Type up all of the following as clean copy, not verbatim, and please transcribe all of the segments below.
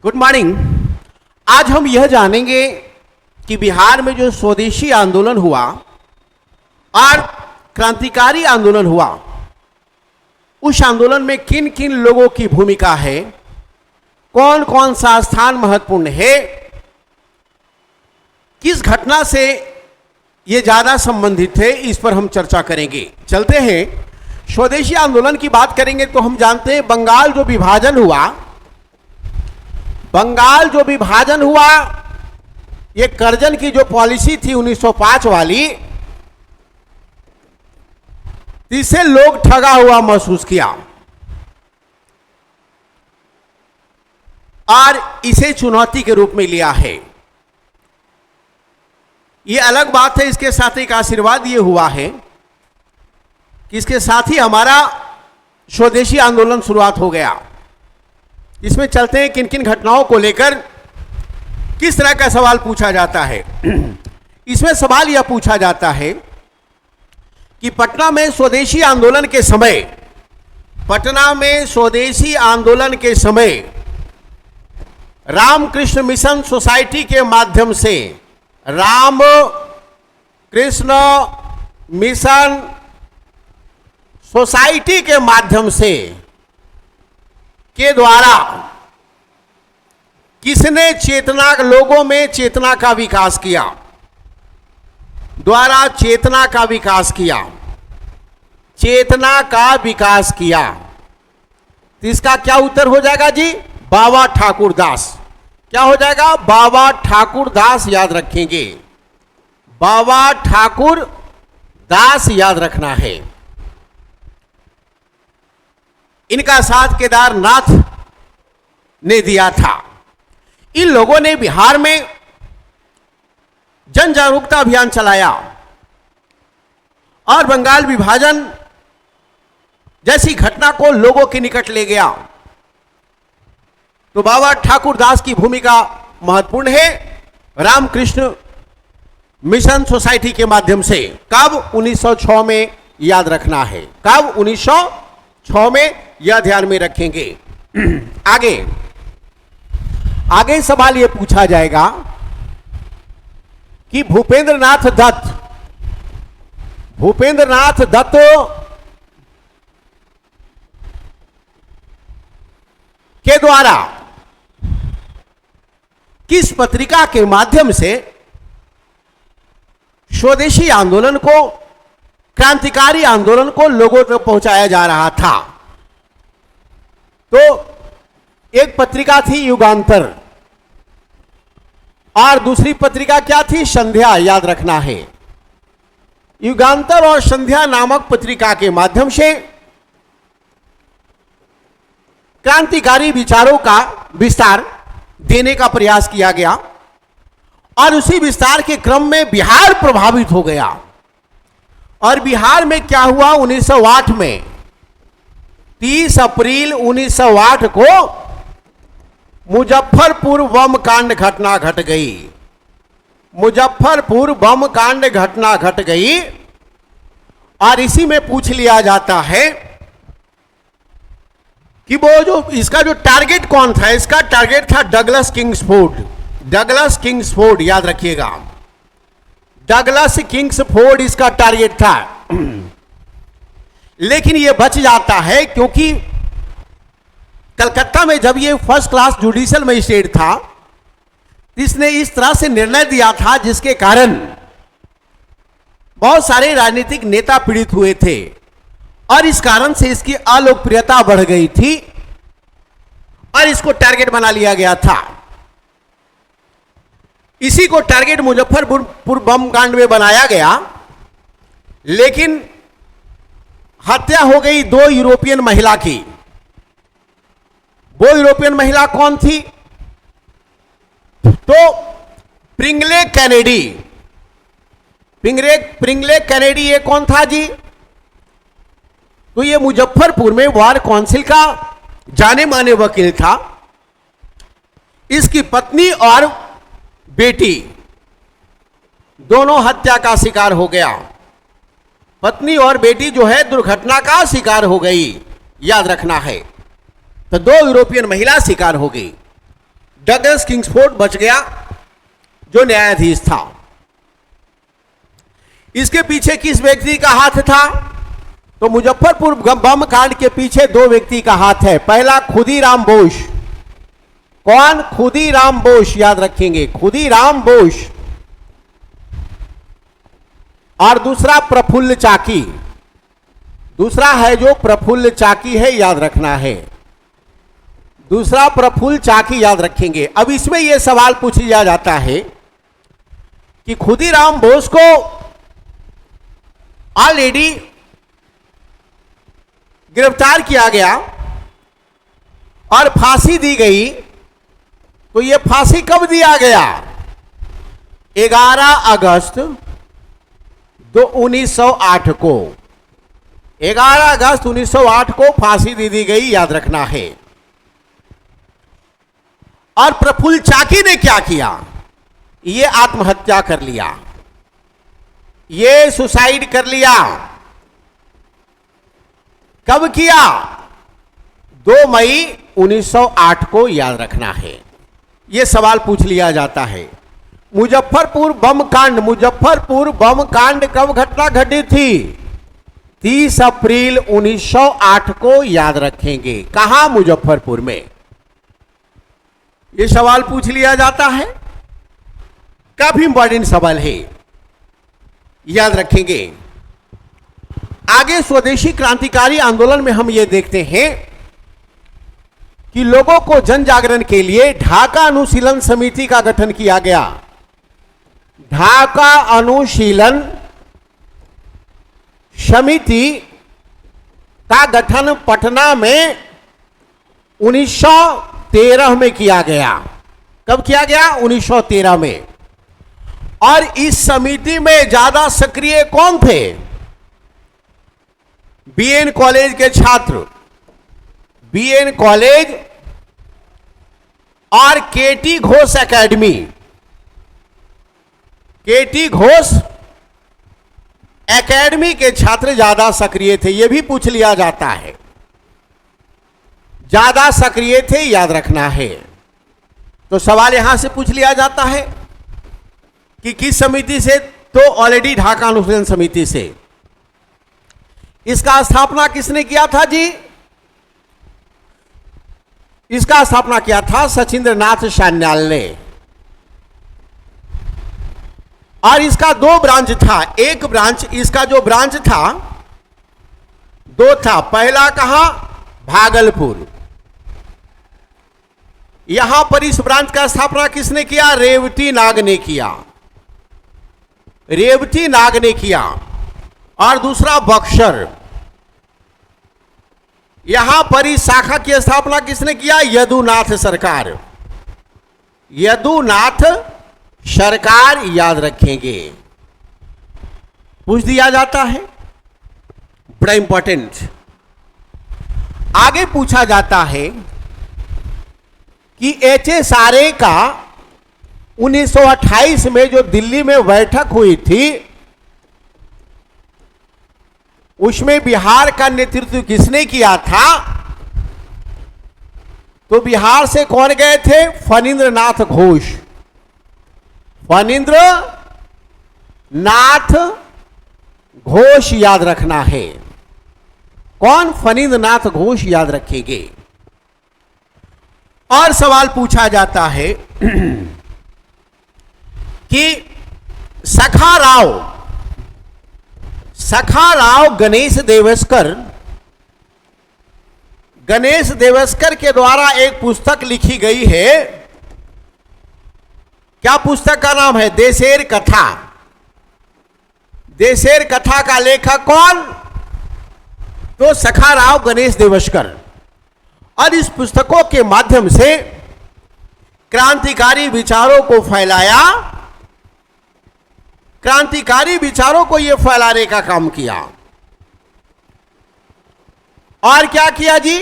Good morning. आज हम यह जानेंगे कि बिहार में जो स्वदेशी आंदोलन हुआ और क्रांतिकारी आंदोलन हुआ, उस आंदोलन में किन किन लोगों की भूमिका है, कौन कौन सा स्थान महत्वपूर्ण है, किस घटना से ये ज्यादा संबंधित है, इस पर हम चर्चा करेंगे। चलते हैं, स्वदेशी आंदोलन की बात करेंगे तो हम जानते हैं बंगाल जो विभाजन हुआ, ये कर्जन की जो पॉलिसी थी 1905 वाली, इससे लोग ठगा हुआ महसूस किया और इसे चुनौती के रूप में लिया है। ये अलग बात है, इसके साथ एक आशीर्वाद ये हुआ है कि इसके साथ ही हमारा स्वदेशी आंदोलन शुरुआत हो गया। इसमें चलते हैं किन किन घटनाओं को लेकर किस तरह का सवाल पूछा जाता है। इसमें सवाल यह पूछा जाता है कि पटना में स्वदेशी आंदोलन के समय रामकृष्ण मिशन सोसाइटी के माध्यम से, रामकृष्ण मिशन सोसाइटी के माध्यम से के द्वारा किसने लोगों में चेतना का विकास किया, चेतना का विकास किया। तो इसका क्या उत्तर हो जाएगा जी? बाबा ठाकुर दास। क्या हो जाएगा? बाबा ठाकुर दास याद रखेंगे, बाबा ठाकुर दास याद रखना है। इनका साथ केदारनाथ ने दिया था। इन लोगों ने बिहार में जन जागरूकता अभियान चलाया और बंगाल विभाजन जैसी घटना को लोगों के निकट ले गया। तो बाबा ठाकुर दास की भूमिका महत्वपूर्ण है रामकृष्ण मिशन सोसाइटी के माध्यम से। कब? 1906 में याद रखना है। कब? 1906 में, यह ध्यान में रखेंगे। आगे सवाल यह पूछा जाएगा कि भूपेंद्र नाथ दत्त के द्वारा किस पत्रिका के माध्यम से स्वदेशी आंदोलन को, क्रांतिकारी आंदोलन को लोगों तक पहुंचाया जा रहा था? तो एक पत्रिका थी युगांतर और दूसरी पत्रिका क्या थी? संध्या, याद रखना है। युगांतर और संध्या नामक पत्रिका के माध्यम से क्रांतिकारी विचारों का विस्तार देने का प्रयास किया गया और उसी विस्तार के क्रम में बिहार प्रभावित हो गया। और बिहार में क्या हुआ? 1908 में 30 अप्रैल 1908 को मुजफ्फरपुर बम कांड घटना घट गई। मुजफ्फरपुर बम कांड घटना घट गई और इसी में पूछ लिया जाता है कि वो जो इसका जो टारगेट कौन था? इसका टारगेट था डगलस किंग्सफोर्ड, याद रखिएगा, डगलस किंग्सफोर्ड इसका टारगेट था। लेकिन ये बच जाता है क्योंकि कलकत्ता में जब ये फर्स्ट क्लास जुडिशियल मजिस्ट्रेट था, इसने इस तरह से निर्णय दिया था जिसके कारण बहुत सारे राजनीतिक नेता पीड़ित हुए थे और इस कारण से इसकी अलोकप्रियता बढ़ गई थी और इसको टारगेट बना लिया गया था। इसी को टारगेट मुजफ्फरपुर बम कांड में बनाया गया, लेकिन हत्या हो गई 2 यूरोपियन महिला की। वो यूरोपियन महिला कौन थी? तो प्रिंगले कैनेडी ये कौन था जी? तो ये मुजफ्फरपुर में वार काउंसिल का जाने माने वकील था। इसकी पत्नी और बेटी दोनों हत्या का शिकार हो गया। पत्नी और बेटी जो है दुर्घटना का शिकार हो गई, याद रखना है। तो 2 यूरोपियन महिला शिकार हो गई। डगलस किंग्सफोर्ड बच गया, जो न्यायाधीश था। इसके पीछे किस व्यक्ति का हाथ था? तो मुजफ्फरपुर बम कांड के पीछे दो व्यक्ति का हाथ है। पहला खुदीराम बोस। कौन? खुदीराम बोस, याद रखेंगे, खुदीराम बोस। और दूसरा प्रफुल्ल चाकी। दूसरा है जो प्रफुल्ल चाकी है, याद रखना है, दूसरा प्रफुल्ल चाकी, याद रखेंगे। अब इसमें यह सवाल पूछ लिया जाता है कि खुदीराम बोस को ऑलरेडी गिरफ्तार किया गया और फांसी दी गई, तो यह फांसी कब दिया गया? 11 अगस्त 1908 को, 11 अगस्त 1908 को फांसी दी गई, याद रखना है। और प्रफुल्ल चाकी ने क्या किया? ये आत्महत्या कर लिया, ये सुसाइड कर लिया। कब किया? 2 मई 1908 को, याद रखना है। यह सवाल पूछ लिया जाता है। मुजफ्फरपुर बम कांड, मुजफ्फरपुर बम कांड कब घटना घटी थी? 30 अप्रैल 1908 को, याद रखेंगे। कहां? मुजफ्फरपुर में। यह सवाल पूछ लिया जाता है, काफी इंपॉर्टेंट सवाल है, याद रखेंगे। आगे स्वदेशी क्रांतिकारी आंदोलन में हम ये देखते हैं कि लोगों को जन जागरण के लिए ढाका अनुशीलन समिति का गठन किया गया। ढाका अनुशीलन समिति का गठन पटना में 1913 में किया गया। कब किया गया? 1913 में। और इस समिति में ज्यादा सक्रिय कौन थे? बीएन कॉलेज के छात्र, बीएन कॉलेज और केटी घोष एकेडमी, केटी घोष एकेडमी के छात्र ज्यादा सक्रिय थे। यह भी पूछ लिया जाता है, ज्यादा सक्रिय थे, याद रखना है। तो सवाल यहां से पूछ लिया जाता है कि किस समिति से? तो ऑलरेडी ढाका अनुशीलन समिति से। इसका स्थापना किसने किया था जी? इसका स्थापना किया था सचिंद्र नाथ सान्याल ने। और इसका 2 ब्रांच था। एक ब्रांच, इसका जो ब्रांच था 2 था। पहला कहां? भागलपुर। यहां पर इस ब्रांच का स्थापना किसने किया? रेवती नाग ने किया, रेवती नाग ने किया। और दूसरा बक्सर। यहां पर इस शाखा की स्थापना किसने किया? यदुनाथ सरकार, यदुनाथ सरकार, याद रखेंगे। पूछ दिया जाता है, बड़ा इंपॉर्टेंट। आगे पूछा जाता है कि HSRA का 1928 में जो दिल्ली में बैठक हुई थी, उसमें बिहार का नेतृत्व किसने किया था? तो बिहार से कौन गए थे? फणींद्र नाथ घोष, फणींद्र नाथ घोष, याद रखना है। कौन? फणींद्र नाथ घोष, याद रखेंगे। और सवाल पूछा जाता है कि सखा राव गणेश देवस्कर के द्वारा एक पुस्तक लिखी गई है। क्या पुस्तक का नाम है? देशेर कथा। देशेर कथा का लेखक कौन? तो सखा राव गणेश देवस्कर। और इस पुस्तकों के माध्यम से क्रांतिकारी विचारों को फैलाया, क्रांतिकारी विचारों को यह फैलाने का काम किया। और क्या किया जी?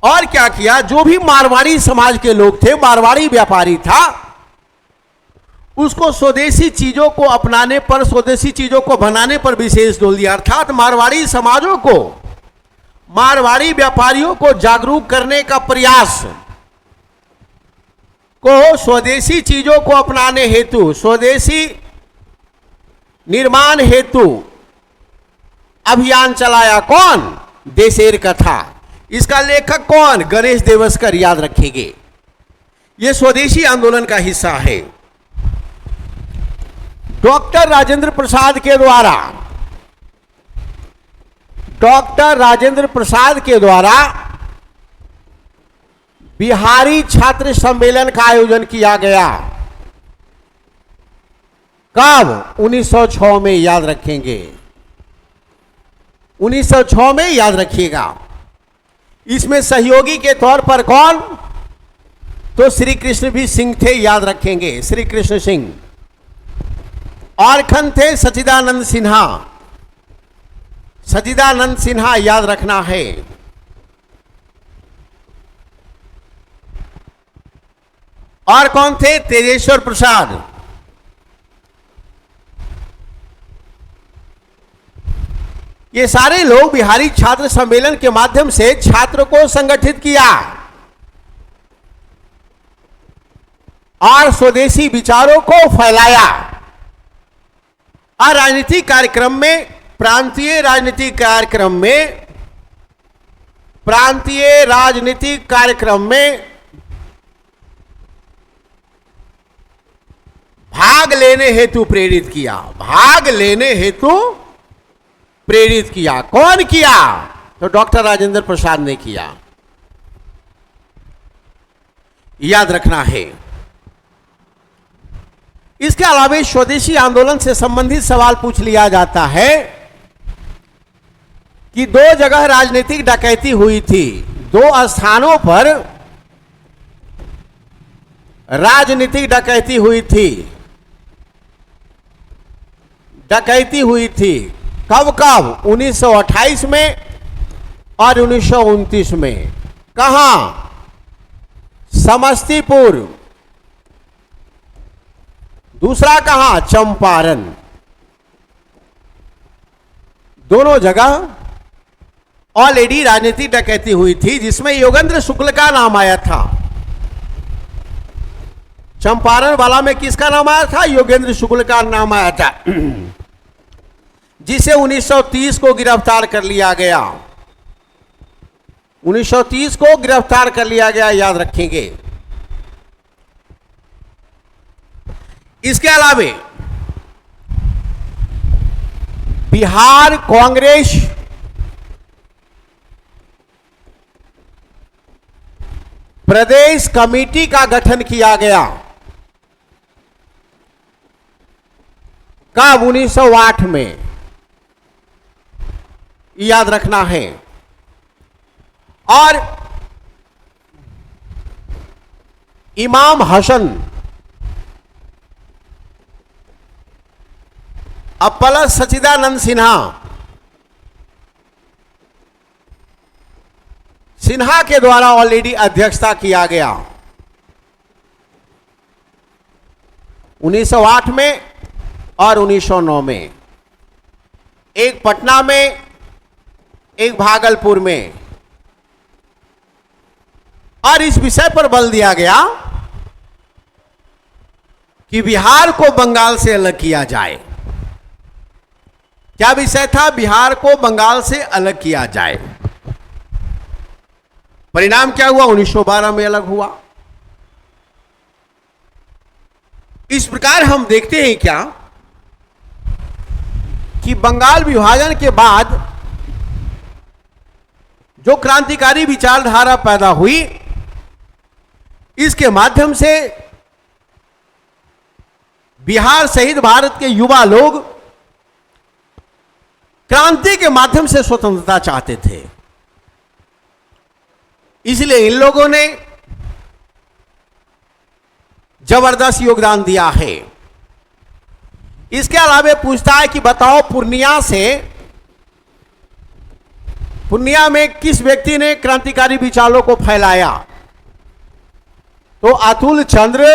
और क्या किया? जो भी मारवाड़ी समाज के लोग थे, मारवाड़ी व्यापारी था, उसको स्वदेशी चीजों को अपनाने पर, स्वदेशी चीजों को बनाने पर विशेष जोर दिया। अर्थात मारवाड़ी समाजों को, मारवाड़ी व्यापारियों को जागरूक करने का प्रयास को स्वदेशी चीजों को अपनाने हेतु, स्वदेशी निर्माण हेतु अभियान चलाया। कौन? देशेर कथा। इसका लेखक कौन? गणेश देवस्कर, याद रखेंगे। यह स्वदेशी आंदोलन का हिस्सा है। डॉक्टर राजेंद्र प्रसाद के द्वारा बिहारी छात्र सम्मेलन का आयोजन किया गया। कब? 1906 में, याद रखेंगे। 1906 में, याद रखिएगा। इसमें सहयोगी के तौर पर कौन? तो श्री कृष्ण भी सिंह थे, याद रखेंगे, श्री कृष्ण सिंह। और खन थे सच्चिदानंद सिन्हा। सच्चिदानंद सिन्हा, याद रखना है। और कौन थे? तेजेश्वर प्रसाद। ये सारे लोग बिहारी छात्र सम्मेलन के माध्यम से छात्र को संगठित किया और स्वदेशी विचारों को फैलाया। और राजनीतिक कार्यक्रम में, प्रांतीय राजनीतिक कार्यक्रम में भाग लेने हेतु प्रेरित किया। कौन किया? तो डॉक्टर राजेंद्र प्रसाद ने किया, याद रखना है। इसके अलावा स्वदेशी आंदोलन से संबंधित सवाल पूछ लिया जाता है कि 2 जगह राजनीतिक डकैती हुई थी। 2 स्थानों पर राजनीतिक डकैती हुई थी। कब कब? 1928 में और 1929 में। कहां? समस्तीपुर। दूसरा कहां? चंपारण। दोनों जगह ऑलरेडी राजनीतिक डकैती हुई थी, जिसमें योगेंद्र शुक्ल का नाम आया था। चंपारण वाला में किसका नाम आया था? योगेंद्र शुक्ल का नाम आया था, जिसे 1930 को गिरफ्तार कर लिया गया। 1930 को गिरफ्तार कर लिया गया, याद रखेंगे। इसके अलावा बिहार कांग्रेस प्रदेश कमेटी का गठन किया गया। कब? 1908 में, याद रखना है। और इमाम हसन प्लस सच्चिदानंद सिन्हा के द्वारा ऑलरेडी अध्यक्षता किया गया। 1908 में और 1909 में, एक पटना में, एक भागलपुर में। और इस विषय पर बल दिया गया कि बिहार को बंगाल से अलग किया जाए। क्या विषय था? बिहार को बंगाल से अलग किया जाए। परिणाम क्या हुआ? 1912 में अलग हुआ। इस प्रकार हम देखते हैं क्या कि बंगाल विभाजन के बाद जो क्रांतिकारी विचारधारा पैदा हुई, इसके माध्यम से बिहार सहित भारत के युवा लोग क्रांति के माध्यम से स्वतंत्रता चाहते थे। इसलिए इन लोगों ने जबरदस्त योगदान दिया है। इसके अलावा पूछता है कि बताओ पूर्णिया में किस व्यक्ति ने क्रांतिकारी विचारों को फैलाया? तो अतुल चंद्र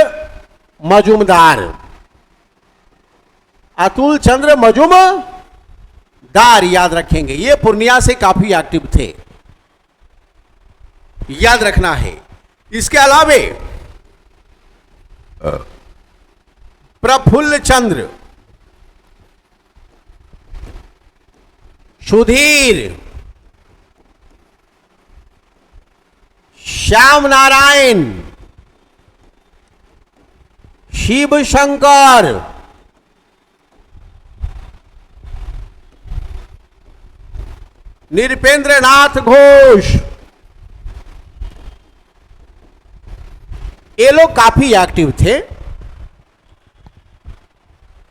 मजूमदार, याद रखेंगे। ये पूर्णिया से काफी एक्टिव थे, याद रखना है। इसके अलावा प्रफुल्ल चंद्र, सुधीर, श्याम नारायण, शिव शंकर, नृपेंद्र नाथ घोष, ये लोग काफी एक्टिव थे।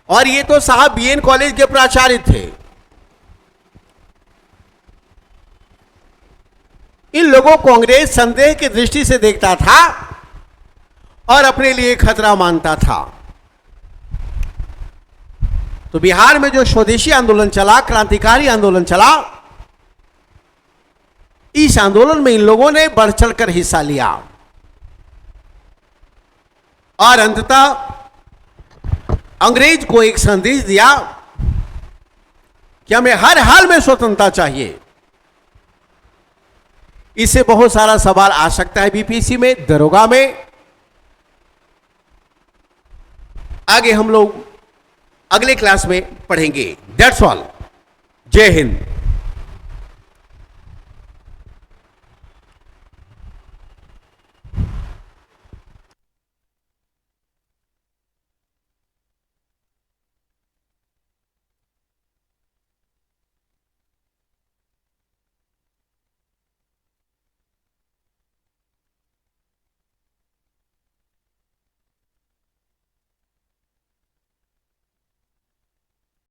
और ये तो साहब बीएन कॉलेज के प्राचार्य थे। इन लोगों को कांग्रेस संदेह की दृष्टि से देखता था और अपने लिए खतरा मानता था। तो बिहार में जो स्वदेशी आंदोलन चला, क्रांतिकारी आंदोलन चला, इस आंदोलन में इन लोगों ने बढ़ चढ़कर हिस्सा लिया और अंततः अंग्रेज को एक संदेश दिया कि हमें हर हाल में स्वतंत्रता चाहिए। इससे बहुत सारा सवाल आ सकता है बीपीएससी में, दरोगा में। आगे हम लोग अगले क्लास में पढ़ेंगे। That's all. जय हिंद।